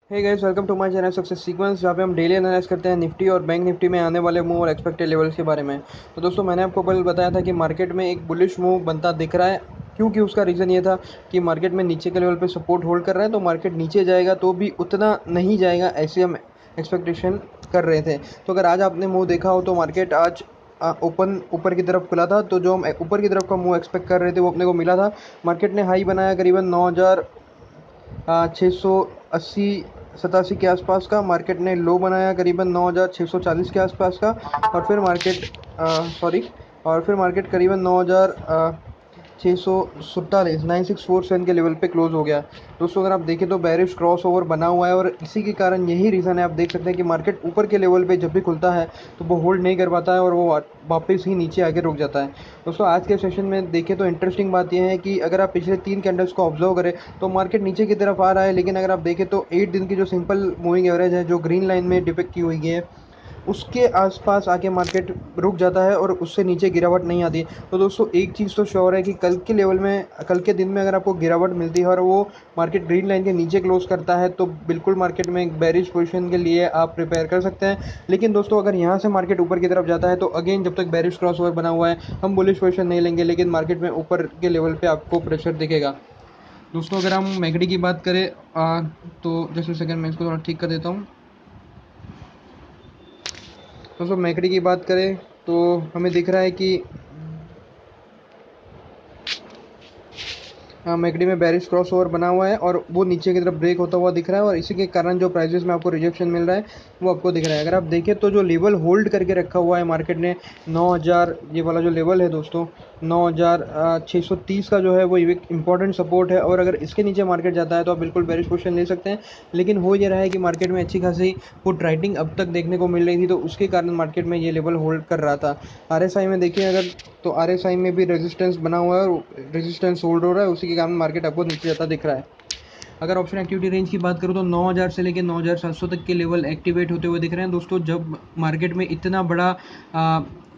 Hey guys, welcome to my channel success sequence, जहाँ पे हम डेली एनालाइज करते हैं निफ्टी और बैंक निफ्टी में आने वाले मूव और एक्सपेक्टेड लेवल्स के बारे में। तो दोस्तों, मैंने आपको कल बताया था कि मार्केट में एक बुलिश मूव बनता दिख रहा है, क्योंकि उसका रीज़न ये था कि मार्केट में नीचे के लेवल पे सपोर्ट होल्ड कर रहा है, तो मार्केट नीचे जाएगा तो भी उतना नहीं जाएगा, ऐसी हम एक्सपेक्टेशन कर रहे थे। तो अगर आज आपने मूव देखा हो तो मार्केट आज ओपन ऊपर की तरफ खुला था, तो जो हम ऊपर की तरफ का मूव एक्सपेक्ट कर रहे थे वो अपने को मिला था। मार्केट ने हाई बनाया करीबन 9,680 87 के आसपास का। मार्केट ने लो बनाया करीबन 9,640 के आसपास का। और फिर मार्केट और फिर मार्केट करीबन 9,647 9647 के लेवल पे क्लोज हो गया। दोस्तों, अगर आप देखें तो बेरिश क्रॉस ओवर बना हुआ है, और इसी के कारण यही रीज़न है, आप देख सकते हैं कि मार्केट ऊपर के लेवल पे जब भी खुलता है तो वो होल्ड नहीं कर पाता है और वो वापस ही नीचे आके रुक जाता है। दोस्तों, आज के सेशन में देखें तो इंटरेस्टिंग बात यह है कि अगर आप पिछले 3 कैंडल्स को ऑब्जर्व करें तो मार्केट नीचे की तरफ आ रहा है, लेकिन अगर आप देखें तो 8 दिन की जो सिंपल मूविंग एवरेज है, जो ग्रीन लाइन में डिपिक्ट की हुई है, उसके आसपास आके मार्केट रुक जाता है और उससे नीचे गिरावट नहीं आती। तो दोस्तों, एक चीज़ तो श्योर है कि कल के दिन में अगर आपको गिरावट मिलती है और वो मार्केट ग्रीन लाइन के नीचे क्लोज करता है, तो बिल्कुल मार्केट में एक बेरिश पोजीशन के लिए आप प्रिपेयर कर सकते हैं। लेकिन दोस्तों, अगर यहाँ से मार्केट ऊपर की तरफ जाता है तो अगेन, जब तक बेरिश क्रॉस ओवर बना हुआ है, हम बुलिश पोजीशन नहीं लेंगे, लेकिन मार्केट में ऊपर के लेवल पे आपको प्रेशर दिखेगा। दोस्तों, अगर हम मैकडी की बात करें तो जस्ट सेकंड, मैं इसको थोड़ा ठीक कर देता हूँ। दोस्तों, मैकडी की बात करें तो हमें दिख रहा है कि मैकडी में बेरिश क्रॉस ओवर बना हुआ है और वो नीचे की तरफ ब्रेक होता हुआ दिख रहा है, और इसी के कारण जो प्राइसेस में आपको रिजेक्शन मिल रहा है वो आपको दिख रहा है। अगर आप देखें तो जो लेवल होल्ड करके रखा हुआ है मार्केट ने 9,000, ये वाला जो लेवल है दोस्तों, 9,630 का जो है वो एक इंपॉर्टेंट सपोर्ट है, और अगर इसके नीचे मार्केट जाता है तो आप बिल्कुल बेरिश पोजीशन ले सकते हैं। लेकिन हो ये रहा है कि मार्केट में अच्छी खासी पुट राइटिंग अब तक देखने को मिल रही थी, तो उसके कारण मार्केट में ये लेवल होल्ड कर रहा था। आरएसआई में देखिए अगर, तो आरएसआई में भी रेजिस्टेंस बना हुआ है और रेजिस्टेंस होल्ड हो रहा है, उसी के कारण मार्केट आपको नीचे जाता दिख रहा है। अगर ऑप्शन एक्टिविटी रेंज की बात करूँ तो 9,000 से लेकर 9,700 तक के लेवल एक्टिवेट होते हुए दिख रहे हैं। दोस्तों, जब मार्केट में इतना बड़ा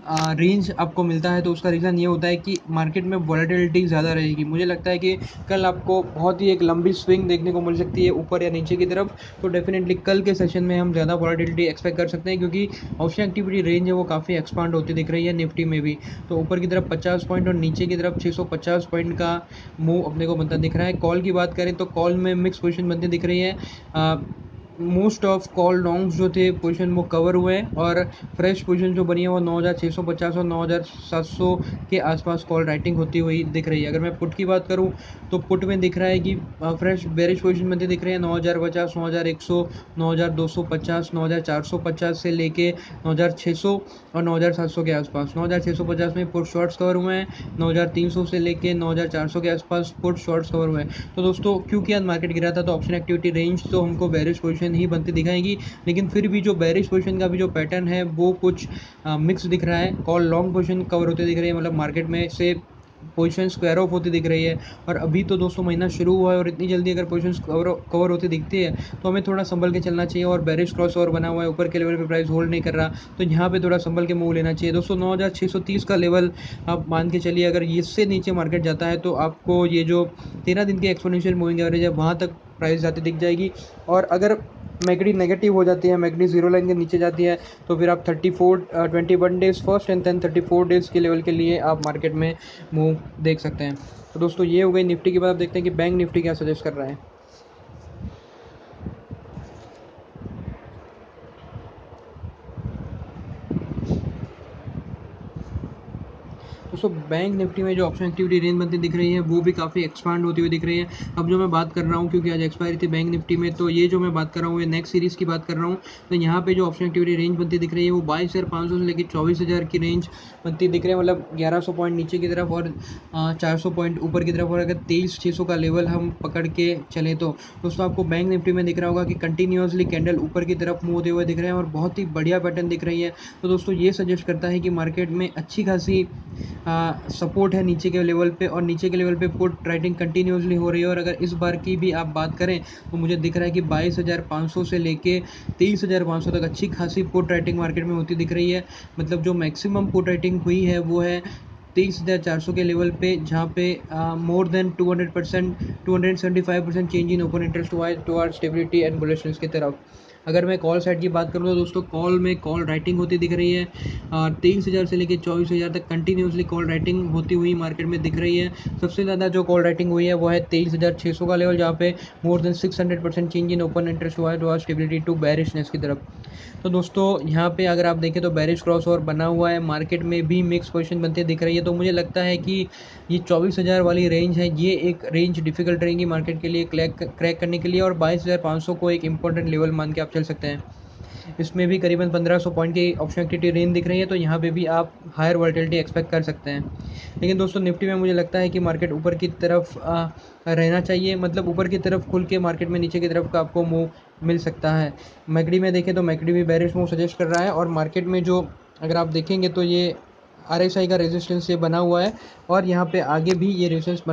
रेंज आपको मिलता है तो उसका रीज़न ये होता है कि मार्केट में वॉलेटिलिटी ज़्यादा रहेगी। मुझे लगता है कि कल आपको बहुत ही एक लंबी स्विंग देखने को मिल सकती है ऊपर या नीचे की तरफ। तो डेफिनेटली कल के सेशन में हम ज़्यादा वॉलेटिलिटी एक्सपेक्ट कर सकते हैं, क्योंकि ऑप्शन एक्टिविटी रेंज है वो काफ़ी एक्सपांड होती दिख रही है निफ्टी में भी। तो ऊपर की तरफ 50 पॉइंट और नीचे की तरफ 650 पॉइंट का मूव अपने को बनता दिख रहा है। कॉल की बात करें तो कॉल में मिक्स पोजीशन बनती दिख रही है। मोस्ट ऑफ कॉल लॉन्ग्स जो थे पोजीशन वो कवर हुए हैं, और फ्रेश पोजीशन जो बनी है वो 9,650 और 9,700 के आसपास कॉल राइटिंग होती हुई दिख रही है। अगर मैं पुट की बात करूं तो पुट में दिख रहा है कि फ्रेश बेरिश पोजीशन बनती दिख रही है 9,050, 9,100, 9,250, 9,450 से लेके 9,600 और 9,700 के आसपास। 9,650 में पुट शॉर्ट्स कवर हुए हैं, 9,300 से लेके 9,400 के आसपास पुट शॉर्ट्स कवर हुए हैं। तो दोस्तों, क्योंकि आज मार्केट गिरा था तो ऑप्शन एक्टिविटी रेंज तो हमको बेरिश पोजीशन ही बनती दिखाएगी, लेकिन फिर भी जो बेरिश पोजीशन का भी जो पैटर्न है वो कुछ मिक्स दिख रहा है। कॉल लॉन्ग पोजीशन कवर होते दिख रही है, मतलब मार्केट में से पोजीशन स्क्वायर ऑफ होती दिख रही है। और अभी तो दोस्तों महीना शुरू हुआ है, और इतनी जल्दी अगर पोजीशन कवर होती दिखती है तो हमें थोड़ा संभल के चलना चाहिए। और बेरिश क्रॉस ओवर बना हुआ है, ऊपर के लेवल पे प्राइस होल्ड नहीं कर रहा, तो यहाँ पे थोड़ा संभल के मूव लेना चाहिए। दोस्तों, 9,630 का लेवल आप मान के चलिए, अगर इससे नीचे मार्केट जाता है तो आपको ये जो 13 दिन की एक्सपोनेंशियल मूविंग एवरेज है वहाँ तक प्राइस जाती दिख जाएगी। और अगर मैकडी नेगेटिव हो जाती है, मैकडी जीरो लाइन के नीचे जाती है, तो फिर आप 21 days first and then 34 days के लेवल के लिए आप मार्केट में मूव देख सकते हैं। तो दोस्तों, ये हो गई निफ्टी की बात। आप देखते हैं कि बैंक निफ्टी क्या सजेस्ट कर रहा है। दोस्तों, बैंक निफ्टी में जो ऑप्शन एक्टिविटी रेंज बनती दिख रही है वो भी काफ़ी एक्सपांड होती हुई दिख रही है। अब जो मैं बात कर रहा हूँ, क्योंकि आज एक्सपायरी थी बैंक निफ्टी में, तो ये जो मैं बात कर रहा हूँ ये नेक्स्ट सीरीज़ की बात कर रहा हूँ। तो यहाँ पे जो ऑप्शन एक्टिविटी रेंज बनती दिख रही है वो 22,500 से लेकर 24,000 की रेंज बनती दिख रही है, मतलब 1100 पॉइंट नीचे की तरफ और 400 पॉइंट ऊपर की तरफ। और अगर 23,600 का लेवल हम पकड़ के चले तो दोस्तों आपको बैंक निफ्टी में दिख रहा होगा कि कंटिन्यूसली कैंडल ऊपर की तरफ मूव होते हुए दिख रहे हैं और बहुत ही बढ़िया पैटर्न दिख रही है। तो दोस्तों, ये सजेस्ट करता है कि मार्केट में अच्छी खासी सपोर्ट है नीचे के लेवल पे, और नीचे के लेवल पे पुट राइटिंग कंटिन्यूसली हो रही है। और अगर इस बार की भी आप बात करें तो मुझे दिख रहा है कि 22,500 से लेके 23,500 तक अच्छी खासी पुट राइटिंग मार्केट में होती दिख रही है। मतलब जो मैक्सिमम पुट राइटिंग हुई है वो है 23,400 के लेवल पे, जहाँ पे more than 200%, 275% change in open interest हुआ है टुवर्ड स्टेबिलिटी एंड बुलिशनेस की तरफ। अगर मैं कॉल साइड की बात करूँ तो दोस्तों कॉल में कॉल राइटिंग होती दिख रही है। 23,000 से लेकर 24,000 तक कंटिन्यूसली कॉल राइटिंग होती हुई मार्केट में दिख रही है। सबसे ज़्यादा जो कॉल राइटिंग हुई है वो है 23,600 का लेवल, जहाँ पे more than 600% change in open interest हुआ है टुवर्ड स्टेबिलिटी टू बेरिशनेस की तरफ। तो दोस्तों यहाँ पे अगर आप देखें तो बेरिश क्रॉस ओवर बना हुआ है, मार्केट में भी मिक्स पोजीशन बनती दिख रही है। तो मुझे लगता है कि ये 24,000 वाली रेंज है, ये एक रेंज डिफिकल्ट रहेगी मार्केट के लिए क्रैक करने के लिए, और 22,500 को एक इंपॉर्टेंट लेवल मान के आप चल सकते हैं। इसमें भी करीबन 1500 पॉइंट की ऑप्शन एक्टिविटी रेंज दिख रही है, तो यहाँ पे भी आप हायर वॉलेटिलिटी एक्सपेक्ट कर सकते हैं। लेकिन दोस्तों निफ्टी में मुझे लगता है कि मार्केट ऊपर की तरफ रहना चाहिए, मतलब ऊपर की तरफ खुल के मार्केट में नीचे की तरफ का आपको मूव मिल सकता है। मैकडी में देखें तो मैकडी भी बेरिश मूव सजेस्ट कर रहा है, और मार्केट में जो अगर आप देखेंगे तो ये RSI का रेजिस्टेंस ये बना हुआ है, और यहाँ पे आगे भी ये रेजिस्टेंस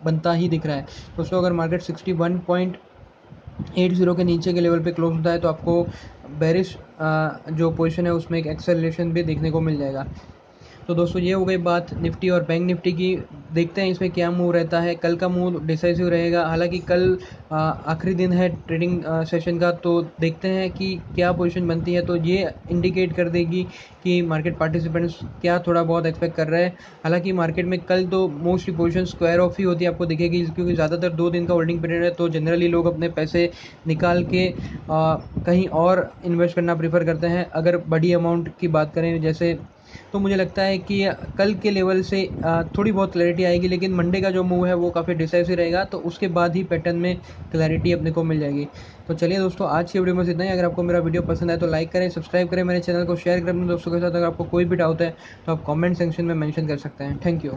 बनता ही दिख रहा है। दोस्तों अगर मार्केट 61.80 के नीचे के लेवल पे क्लोज होता है तो आपको बेरिश जो पोजीशन है उसमें एक एक्सेलरेशन भी देखने को मिल जाएगा। तो दोस्तों ये हो गई बात निफ्टी और बैंक निफ्टी की। देखते हैं इसमें क्या मूव रहता है। कल का मूव डिसाइसिव रहेगा, हालांकि कल आखिरी दिन है ट्रेडिंग सेशन का, तो देखते हैं कि क्या पोजीशन बनती है। तो ये इंडिकेट कर देगी कि मार्केट पार्टिसिपेंट्स क्या थोड़ा बहुत एक्सपेक्ट कर रहे हैं। हालांकि मार्केट में कल तो मोस्टली पोजीशन स्क्वायर ऑफ ही होती है, आपको दिखेगी, क्योंकि ज़्यादातर 2 दिन का होल्डिंग पीरियड है, तो जनरली लोग अपने पैसे निकाल के कहीं और इन्वेस्ट करना प्रीफर करते हैं। अगर बड़ी अमाउंट की बात करें जैसे, तो मुझे लगता है कि कल के लेवल से थोड़ी बहुत क्लैरिटी आएगी, लेकिन मंडे का जो मूव है वो काफ़ी डिसाइसिव रहेगा, तो उसके बाद ही पैटर्न में क्लैरिटी अपने को मिल जाएगी। तो चलिए दोस्तों, आज की वीडियो में इतना ही। अगर आपको मेरा वीडियो पसंद आए तो लाइक करें, सब्सक्राइब करें, मेरे चैनल को शेयर करें अपने दोस्तों के साथ। अगर आपको कोई भी डाउट है तो आप कमेंट सेक्शन में मेंशन कर सकते हैं। Thank you.